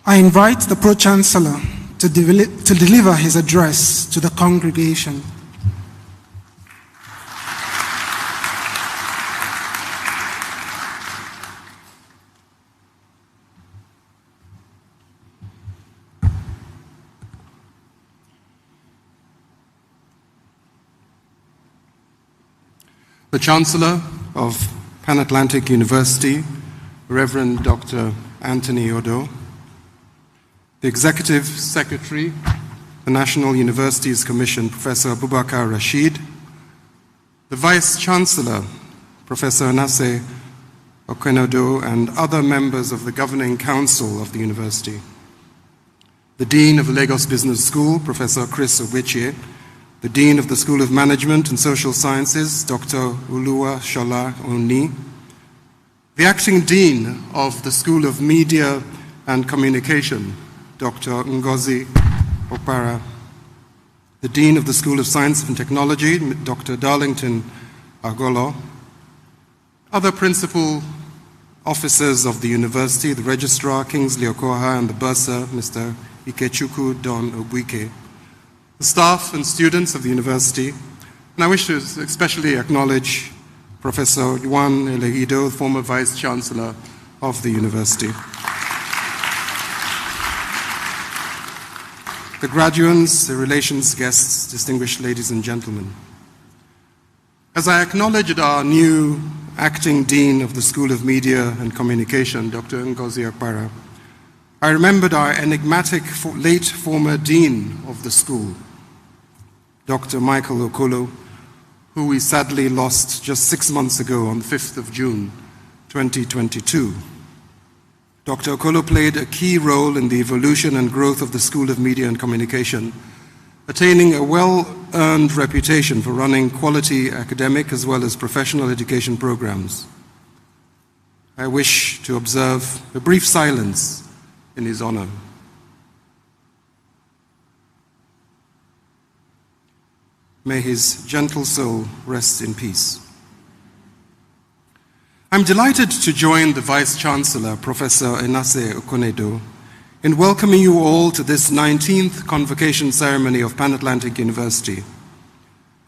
I invite the Pro-Chancellor to deliver his address to the congregation. The Chancellor of Pan-Atlantic University, Reverend Dr. Anthony Odein, the Executive Secretary, the National Universities Commission, Professor Abubakar Rashid, the Vice Chancellor, Professor Anase Okonedo, and other members of the Governing Council of the University, the Dean of the Lagos Business School, Professor Chris Ogbeche, the Dean of the School of Management and Social Sciences, Dr. Oluwashola Oni, the Acting Dean of the School of Media and Communication, Dr. Ngozi Okpara, the Dean of the School of Science and Technology, Dr. Darlington Agolo, other principal officers of the university, the Registrar, Kingsley Okoha, and the Bursar, Mr. Ikechukwu Don Obuike, the staff and students of the university, and I wish to especially acknowledge Professor Juan Elegido, former Vice Chancellor of the university. The graduands, the relations guests, distinguished ladies and gentlemen. As I acknowledged our new Acting Dean of the School of Media and Communication, Dr. Ngozi Okpara, I remembered our enigmatic late former Dean of the school, Dr. Michael Okolo, who we sadly lost just 6 months ago on the 5th of June, 2022. Dr. Okolo played a key role in the evolution and growth of the School of Media and Communication, attaining a well-earned reputation for running quality academic as well as professional education programs. I wish to observe a brief silence in his honor. May his gentle soul rest in peace. I'm delighted to join the Vice Chancellor, Professor Anase Okonedo, in welcoming you all to this 19th convocation ceremony of Pan-Atlantic University.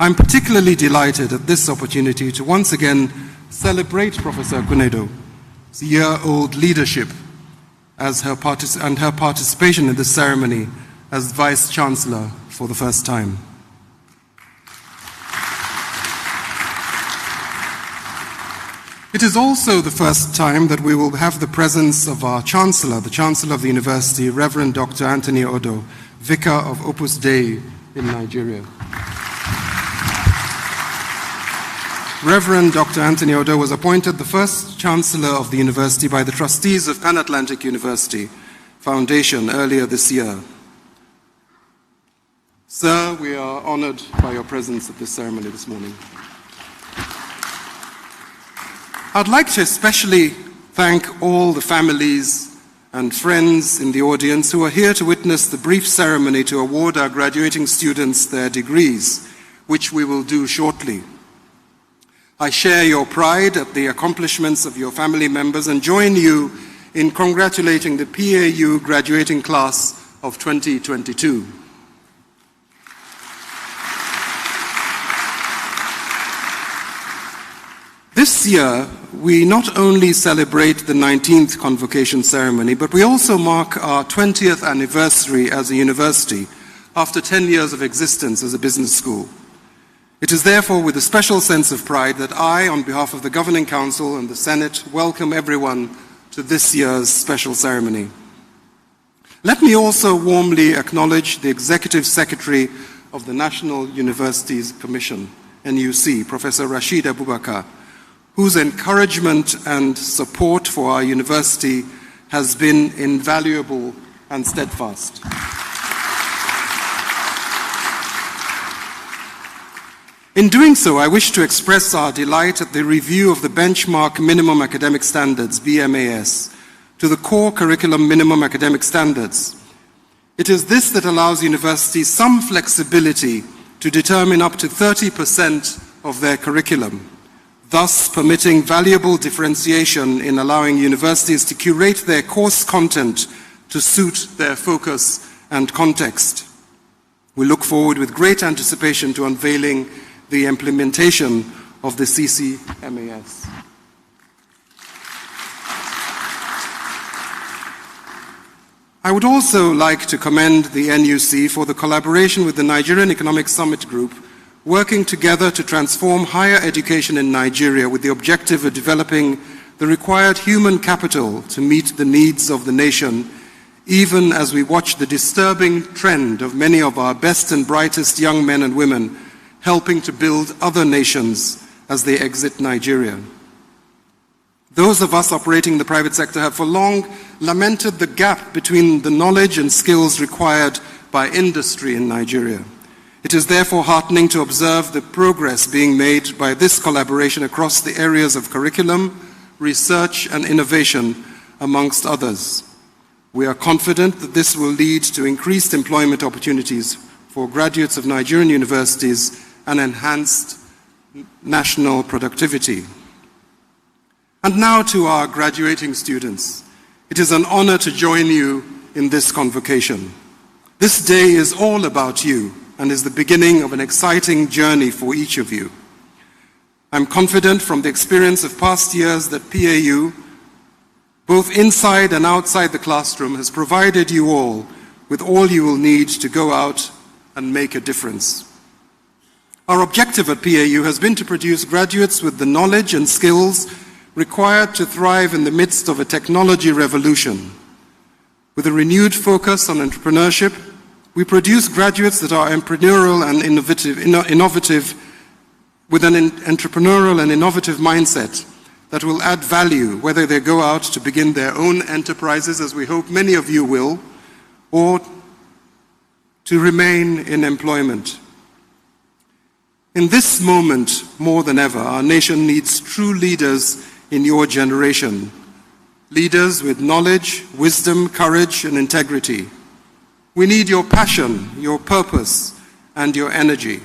I'm particularly delighted at this opportunity to once again celebrate Professor Okonedo's year-old leadership and her participation in this ceremony as Vice Chancellor for the first time. It is also the first time that we will have the presence of our Chancellor, the Chancellor of the University, Reverend Dr. Anthony Odein, Vicar of Opus Dei in Nigeria. Reverend Dr. Anthony Odein was appointed the first Chancellor of the University by the trustees of Pan-Atlantic University Foundation earlier this year. Sir, we are honored by your presence at this ceremony this morning. I'd like to especially thank all the families and friends in the audience who are here to witness the brief ceremony to award our graduating students their degrees, which we will do shortly. I share your pride at the accomplishments of your family members and join you in congratulating the PAU graduating class of 2022. This year, we not only celebrate the 19th convocation ceremony, but we also mark our 20th anniversary as a university after 10 years of existence as a business school. It is therefore with a special sense of pride that I, on behalf of the Governing Council and the Senate, welcome everyone to this year's special ceremony. Let me also warmly acknowledge the Executive Secretary of the National Universities Commission, NUC, Professor Rashid Abubakar, whose encouragement and support for our university has been invaluable and steadfast. In doing so, I wish to express our delight at the review of the Benchmark Minimum Academic Standards, BMAS, to the Core Curriculum Minimum Academic Standards. It is this that allows universities some flexibility to determine up to 30% of their curriculum, thus permitting valuable differentiation in allowing universities to curate their course content to suit their focus and context. We look forward with great anticipation to unveiling the implementation of the CCMAS. I would also like to commend the NUC for the collaboration with the Nigerian Economic Summit Group, working together to transform higher education in Nigeria with the objective of developing the required human capital to meet the needs of the nation, even as we watch the disturbing trend of many of our best and brightest young men and women helping to build other nations as they exit Nigeria. Those of us operating in the private sector have for long lamented the gap between the knowledge and skills required by industry in Nigeria. It is therefore heartening to observe the progress being made by this collaboration across the areas of curriculum, research, and innovation, amongst others. We are confident that this will lead to increased employment opportunities for graduates of Nigerian universities and enhanced national productivity. And now to our graduating students. It is an honor to join you in this convocation. This day is all about you and is the beginning of an exciting journey for each of you. I'm confident from the experience of past years that PAU, both inside and outside the classroom, has provided you all with all you will need to go out and make a difference. Our objective at PAU has been to produce graduates with the knowledge and skills required to thrive in the midst of a technology revolution. With a renewed focus on entrepreneurship, we produce graduates that are entrepreneurial and innovative with an entrepreneurial and innovative mindset that will add value, whether they go out to begin their own enterprises, as we hope many of you will, or to remain in employment. In this moment, more than ever, our nation needs true leaders in your generation, leaders with knowledge, wisdom, courage, and integrity. We need your passion, your purpose, and your energy.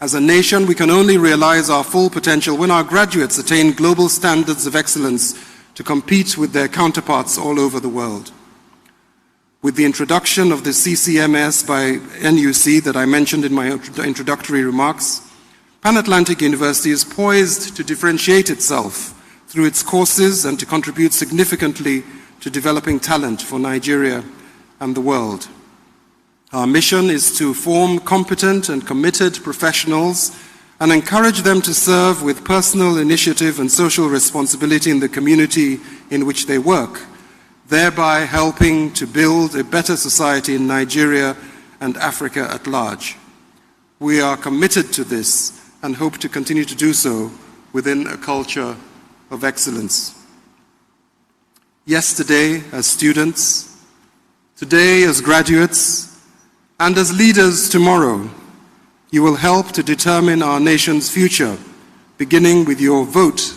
As a nation, we can only realize our full potential when our graduates attain global standards of excellence to compete with their counterparts all over the world. With the introduction of the CCMS by NUC that I mentioned in my introductory remarks, Pan-Atlantic University is poised to differentiate itself through its courses and to contribute significantly to developing talent for Nigeria and the world. Our mission is to form competent and committed professionals and encourage them to serve with personal initiative and social responsibility in the community in which they work, thereby helping to build a better society in Nigeria and Africa at large. We are committed to this and hope to continue to do so within a culture of excellence. Yesterday as students, today as graduates, and as leaders tomorrow, you will help to determine our nation's future, beginning with your vote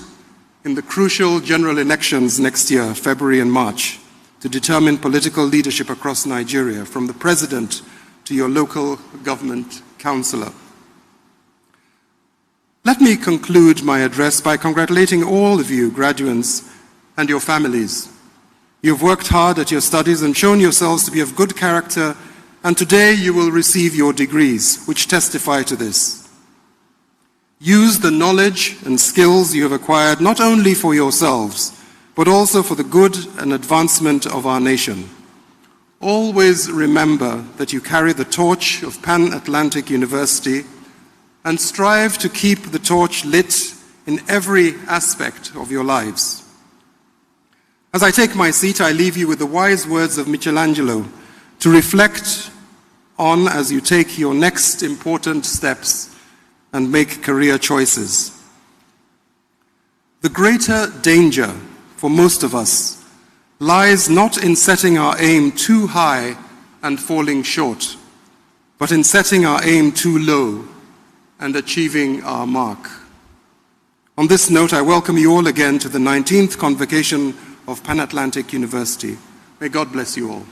in the crucial general elections next year, February and March, to determine political leadership across Nigeria, from the president to your local government councillor. Let me conclude my address by congratulating all of you graduates and your families. You've worked hard at your studies and shown yourselves to be of good character, and today you will receive your degrees, which testify to this. Use the knowledge and skills you have acquired not only for yourselves, but also for the good and advancement of our nation. Always remember that you carry the torch of Pan-Atlantic University and strive to keep the torch lit in every aspect of your lives. As I take my seat, I leave you with the wise words of Michelangelo to reflect on as you take your next important steps and make career choices. The greater danger for most of us lies not in setting our aim too high and falling short, but in setting our aim too low and achieving our mark. On this note, I welcome you all again to the 19th convocation of Pan-Atlantic University. May God bless you all.